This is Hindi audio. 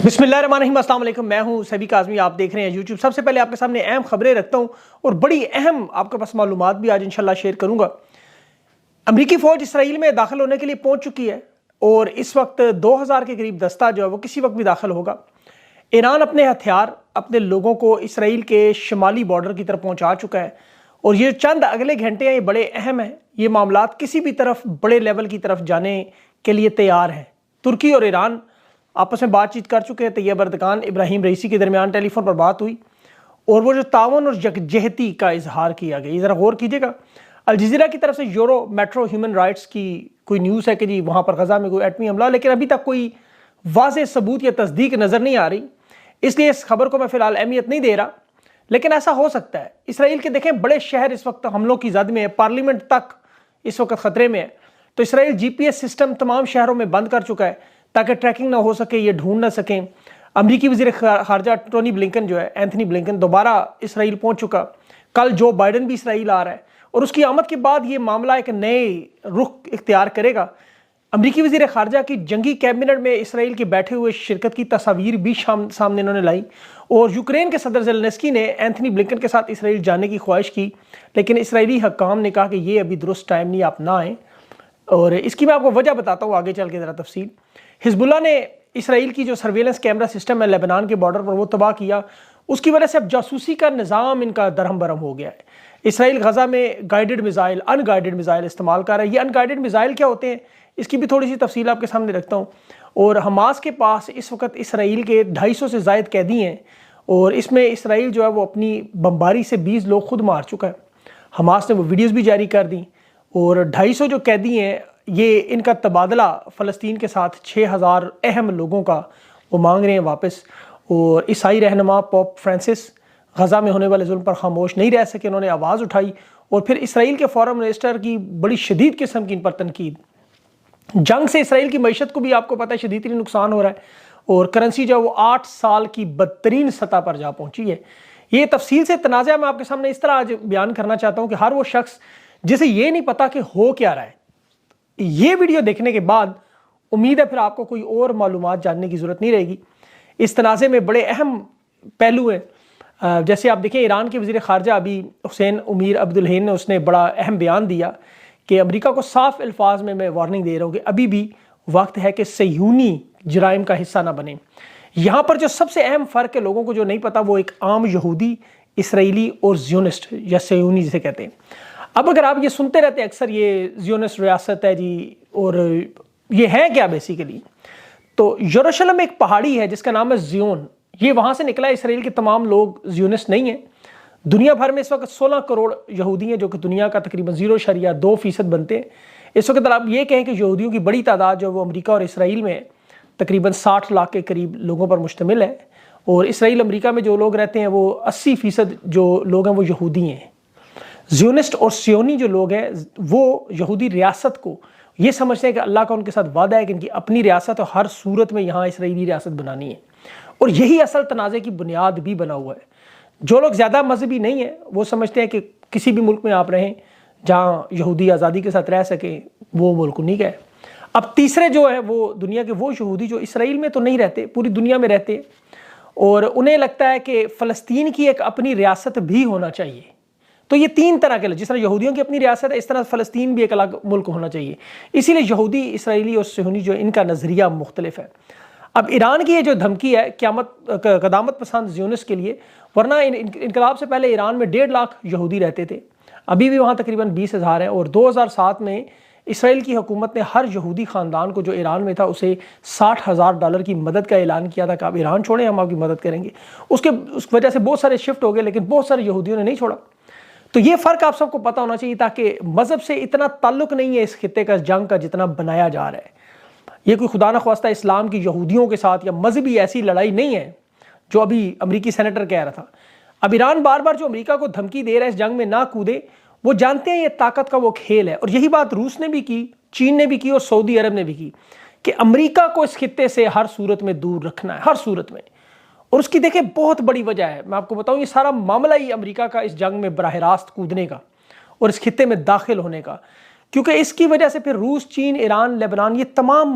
बिस्मिल्लाहिर्रहमानिर्रहीम, अस्सलाम वालेकुम। मैं हूं सभी काज़मी, आप देख रहे हैं यूट्यूब। सबसे पहले आपके सामने अहम खबरें रखता हूं और बड़ी अहम आपके पास मालूमात भी आज इंशाल्लाह शेयर करूंगा। अमरीकी फ़ौज इसराइल में दाखिल होने के लिए पहुंच चुकी है और इस वक्त 2000 के करीब दस्ता जो है वो किसी वक्त भी दाखिल होगा। ईरान अपने हथियार, अपने लोगों को इसराइल के शुमाली बॉर्डर की तरफ पहुँचा चुका है और ये चंद अगले घंटे हैं, ये बड़े अहम हैं। ये मामलात किसी भी तरफ बड़े लेवल की तरफ जाने के लिए तैयार हैं। तुर्की और ईरान आपस में बातचीत कर चुके हैं। तैयब अर्दगान, इब्राहिम रईसी के दरमियान टेलीफोन पर बात हुई और वो जो तावन और यकजहती का इजहार किया गया, ज़रा गौर कीजिएगा। अल जज़ीरा की तरफ से यूरो मेट्रो ह्यूमन राइट्स की कोई न्यूज़ है कि जी वहाँ पर गज़ा में कोई एटमी हमला, लेकिन अभी तक कोई वाज़ेह सबूत या तस्दीक नज़र नहीं आ रही, इसलिए इस खबर को मैं फ़िलहाल अहमियत नहीं दे रहा। लेकिन ऐसा हो सकता है। इसराइल के देखें बड़े शहर इस वक्त हमलों की जद में है, पार्लियामेंट तक इस वक्त ख़तरे में है। तो इसराइल GPS सिस्टम तमाम शहरों में बंद कर चुका है ताकि ट्रैकिंग ना हो सके, ये ढूंढ ना सकें। अमरीकी वज़ीर खारजा टोनी ब्लिंकन जो है, एंथनी ब्लिंकन, दोबारा इसराइल पहुंच चुका। कल जो बाइडन भी इसराइल आ रहा है और उसकी आमद के बाद ये मामला एक नए रुख इख्तियार करेगा। अमरीकी वज़ीर खारजा की जंगी कैबिनेट में इसराइल के बैठे हुए शिरकत की तस्वीर भी सामने इन्होंने लाई और यूक्रेन के सदर ज़ेलेंस्की ने एंथनी ब्लिंकन के साथ इसराइल जाने की ख्वाहिश की, लेकिन इसराइली हकाम ने कहा कि ये अभी दुरुस्त टाइम नहीं, आप ना आएँ। और इसकी मैं आपको वजह बताता हूँ आगे चल के ज़रा तफसील। हिजबुल्लाह ने इसराइल की जो सर्वेलेंस कैमरा सिस्टम है लेबनान के बॉर्डर पर, वो तबाह किया। उसकी वजह से अब जासूसी का निज़ाम इनका दरहम बरहम हो गया है। इसराइल गज़ा में गाइडेड मिज़ाइल, अनगाइडेड मिज़ाइल इस्तेमाल कर रहा है। ये अनगाइडेड मिज़ाइल क्या होते हैं, इसकी भी थोड़ी सी तफसील आपके सामने रखता हूँ। और हमास के पास इस वक्त इसराइल के 250 से ज़ायद कैदी हैं और इसमें इसराइल जो है वो अपनी बमबारी से 20 लोग खुद मार चुका है। हमास ने वो वीडियोज़ भी जारी कर दी और 250 जो कैदी हैं, ये इनका तबादला फ़लस्तीन के साथ 6000 अहम लोगों का वो मांग रहे हैं वापस। और ईसाई रहनुमा पोप फ्रांसिस गज़ा में होने वाले जुल्म पर खामोश नहीं रह सके, उन्होंने आवाज़ उठाई और फिर इसराइल के फॉरेन मिनिस्टर की बड़ी शदीद किस्म की इन पर तनकीद। जंग से इसराइल की मईशत को भी आपको पता है शदीद नुकसान हो रहा है और करेंसी जो है वो 8 साल की बदतरीन सतह पर जा पहुँची है। ये तफसील से तनाज़ा मैं आपके सामने इस तरह आज बयान करना चाहता हूँ कि हर वो शख्स जिसे ये नहीं पता कि हो क्या रहा है, ये वीडियो देखने के बाद उम्मीद है फिर आपको कोई और मालूमात जानने की ज़रूरत नहीं रहेगी। इस तनाज़े में बड़े अहम पहलू हैं। जैसे आप देखें, ईरान के वज़ीर ख़ारजा अभी हुसैन अमीर अब्दुल्लाहियान ने उसने बड़ा अहम बयान दिया कि अमेरिका को साफ अल्फाज में मैं वार्निंग दे रहा हूँ कि अभी भी वक्त है कि सयूनी जराइम का हिस्सा ना बने। यहाँ पर जो सबसे अहम फ़र्क है, लोगों को जो नहीं पता, वो एक आम यहूदी, इसराइली और ज़ियोनिस्ट या सयूनी जिसे कहते हैं। अब अगर आप ये सुनते रहते हैं अक्सर, ये ज़ियोनिस्ट रियासत है जी, और ये है क्या बेसिकली, तो यरूशलेम में एक पहाड़ी है जिसका नाम है ज़ियोन। ये वहाँ से निकला है। इसराइल के तमाम लोग ज़ियोनिस्ट नहीं हैं। दुनिया भर में इस वक्त 16 करोड़ यहूदी हैं, जो कि दुनिया का तकरीबन 0.2% बनते हैं। इस वक्त आप ये कहें कि यहूदियों की बड़ी तादाद जो वो अमेरिका और इसराइल में तकरीबन 60 लाख के करीब लोगों पर मुश्तमिल है और इसराइल अमेरिका में जो लोग रहते हैं वो 80% जो लोग हैं वो यहूदी हैं। ज़ियोनिस्ट और सियोनी जो लोग हैं वो यहूदी रियासत को ये समझते हैं कि अल्लाह का उनके साथ वादा है कि इनकी अपनी रियासत और हर सूरत में यहाँ इसराइली रियासत बनानी है। और यही असल तनाज़े की बुनियाद भी बना हुआ है। जो लोग ज़्यादा मजहबी नहीं हैं वो समझते हैं कि किसी भी मुल्क में आप रहें जहाँ यहूदी आज़ादी के साथ रह सकें, वो मुल्क उन्हीं का है। अब तीसरे जो है वो दुनिया के वो यहूदी जो इसराइल में तो नहीं रहते, पूरी दुनिया में रहते हैं और उन्हें लगता है कि फ़लस्तीन की एक अपनी रियासत भी होना चाहिए। तो ये तीन तरह के, जिस तरह यहूदियों की अपनी रियासत है, इस तरह फ़लस्तीन भी एक अलग मुल्क होना चाहिए। इसीलिए यहूदी, इसराइली और सुन्नी जो इनका नज़रिया मुख्तलिफ है। अब ईरान की ये जो धमकी है क़यामत पसंद ज़ियोनिस्ट के लिए, वरना इनकलाब से पहले ईरान में 1.5 लाख यहूदी रहते थे, अभी भी वहाँ तकरीबन 20,000 हैं। और 2007 में इसराइल की हुकूमत ने हर यहूदी ख़ानदान को जो ईरान में था उसे $60,000 की मदद का ऐलान किया था कि आप ईरान छोड़ें, हम आपकी मदद करेंगे। उस वजह से बहुत सारे शिफ्ट हो गए, लेकिन बहुत सारे यहूदियों ने नहीं छोड़ा। तो ये फ़र्क आप सबको पता होना चाहिए, ताकि मज़हब से इतना ताल्लुक़ नहीं है इस खित्ते का, जंग का, जितना बनाया जा रहा है। ये कोई खुदा न ख्वास्ता इस्लाम की यहूदियों के साथ या मजहबी ऐसी लड़ाई नहीं है जो अभी अमरीकी सेनेटर कह रहा था। अब ईरान बार बार जो अमेरिका को धमकी दे रहा है इस जंग में ना कूदे, वो जानते हैं ये ताकत का वो खेल है। और यही बात रूस ने भी की, चीन ने भी की और सऊदी अरब ने भी की कि अमेरिका को इस खित्ते से हर सूरत में दूर रखना है, हर सूरत में। और उसकी देखें बहुत बड़ी वजह है, मैं आपको बताऊं, ये सारा मामला ही अमेरिका का इस जंग में बराह रास्त कूदने का और इस खित्ते में दाखिल होने का, क्योंकि इसकी वजह से फिर रूस, चीन, ईरान, लेबनान, ये तमाम